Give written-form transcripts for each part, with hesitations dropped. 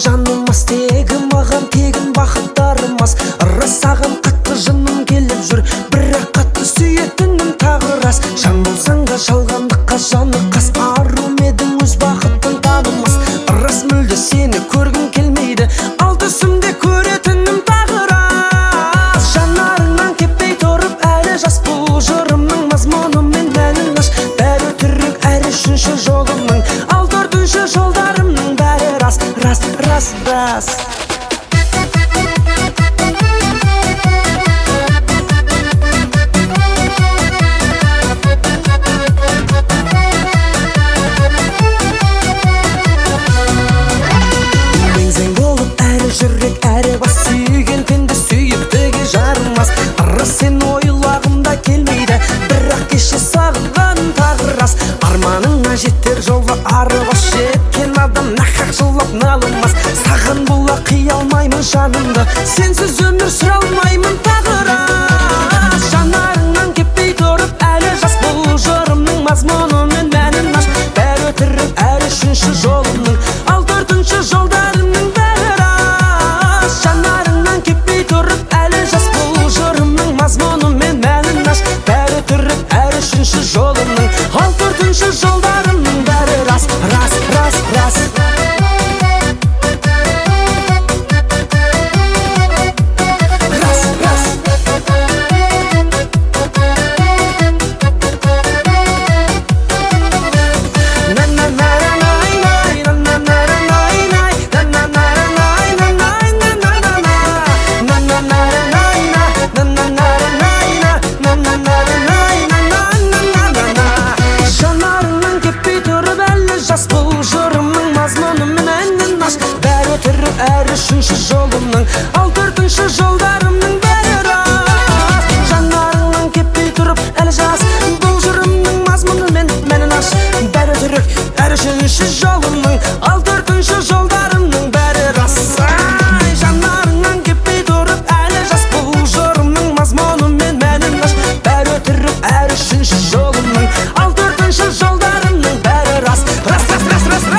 жаным мас, тегі маған тегін бақыттарымас. Рас саған қатты жыным келіп жүр, бірақ қатты сүйетінім тағы рас. Жан болсаң да жалғандыққа жаны қас, ару едің өз бақыттың танымас. Рас мүлде сені көргім келмейді, ал түсімде көретінім тағы рас. Жанарыңнан кеппей тұрып әлі жас, бұл жырымның мазмұны мен мәнін аш. Бәрі түрік әрі үшінші жолымның, ал төртінші жолдарымның бәрі рас, рас, рас, рас. Меңзең болып әрі жүрек әрі бас, сүйген пенде сүйіктіге жарылмас. Рас сен ойлағымда келмейді, бірақ кеше сағынғаным тағы рас. Арманыңа жетер жолға ары бас, жеткен адам нақақ жылап налымас. Саған бұла қия алмаймын жанымды, сенсіз өмір сүре алмаймын тағы рас. Жанарыңнан кеппей тұрып әлі жас, бұл жырымның мазмұны мен мәнін аш. Бәрі өтірік әрі үшінші жолымның, ал төртінші жолдарымның бәрі рас. Жанарыңнан кеппей тұрып әлі жас, бұл жырымның мазмұны мен мәнін аш. Бәрі өтірік әрі үшінші жолымның, ал төртінші жолдарымның бәрі рас, рас, рас, рас. Жас бұл жырымның мазмұны мен әнін аш. Бәрі өтірік әрі үшінші жолымның, ал төртінші жолдарымның бәрі рас. Жанарыңнан кеппей тұрып әлі жас, бұл жырымның мазмұны мен мәнін аш. Бәрі өтірік әрі үшінші жолымның, ал төртінші жолдарымның бәрі рас. Жанарыңнан кеппей тұрып әлі жас, бұл жырымның мазмұны мен мәнін аш. Бәрі өтірік әрі үшінші жолымның, ал төртінші жолдарымның бәрі рас. Рас, рас, рас, рас, рас.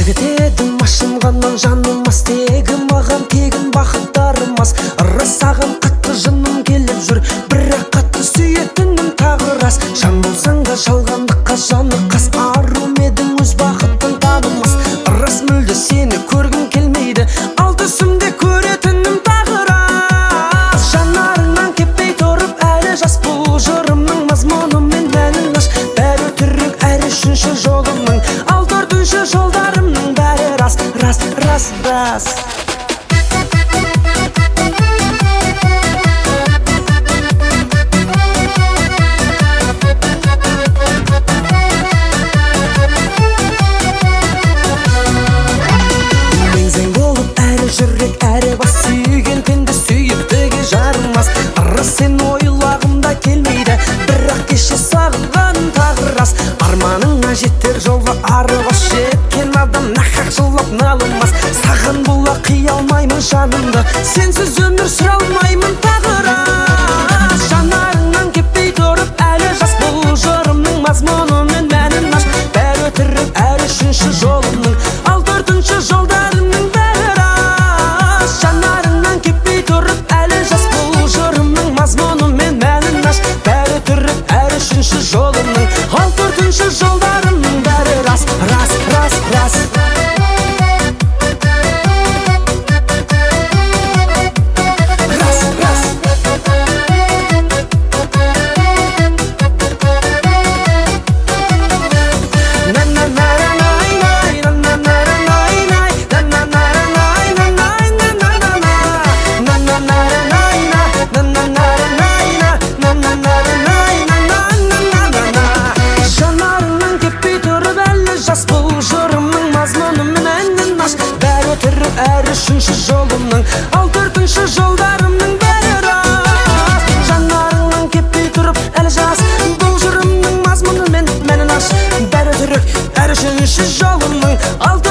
жігіт едім ашынғаннан жаным мас, тегі маған тегін бақыттарым аз. Рас саған қатты жыным келіп жүр, бірақ қатты сүйетінім тағы рас. Жан болсаң да жалғандыққа жаны қас, арым едің өз бақыттың танымас. Рас мүлде сені көргім келмейді, ал түсімде көретінім тағы рас. Жанарыңнан кеппей тұрып әлі жас, бұл жырымның мазмұны мен мәнін аш. Бәрі өтірік әрі үшінші жолымның, ал төртінші жолдарымның бәрі рас, рас, рас, рас. Жүрек әрі бас, сүйген пенде сүйіктіге жарылмас. Рас сен ойлағымда келмейді, бірақ кеше сағынған тағы рас. Арманыңа жетер жолға ары бас, жеткен адам нақақ жылап налынмас. Саған бола қия алмаймын жанымды, сенсіз өмір сүре алмаймын тағы рас. Жанарыңнан кеппей тұрып әлі жас, бұл жырымның мазмұны мен мәнін аш. Бәрі өтірік әрі үшінші жолымның, ал төртінші жолдарымның бәрі рас. Жанарыңнан кеппей тұрып әлі жас, бұл жырымның мазмұны мен мәнін аш. Бәрі өтірік әрі үшінші жолымның, ал төртінші жолдарымның бәрі рас, рас, рас, рас. Бұл жырымның мазмұны мен әнін аш. Бәрі өтірік әрі үшінші жолымның, ал төртінші жолдарымның бәрі рас. Жанарыңнан кеппей тұрып әлі жас, бұл жырымның мазмұны мен мәнін аш. Бәрі өтірік әрі үшінші жолымның, ал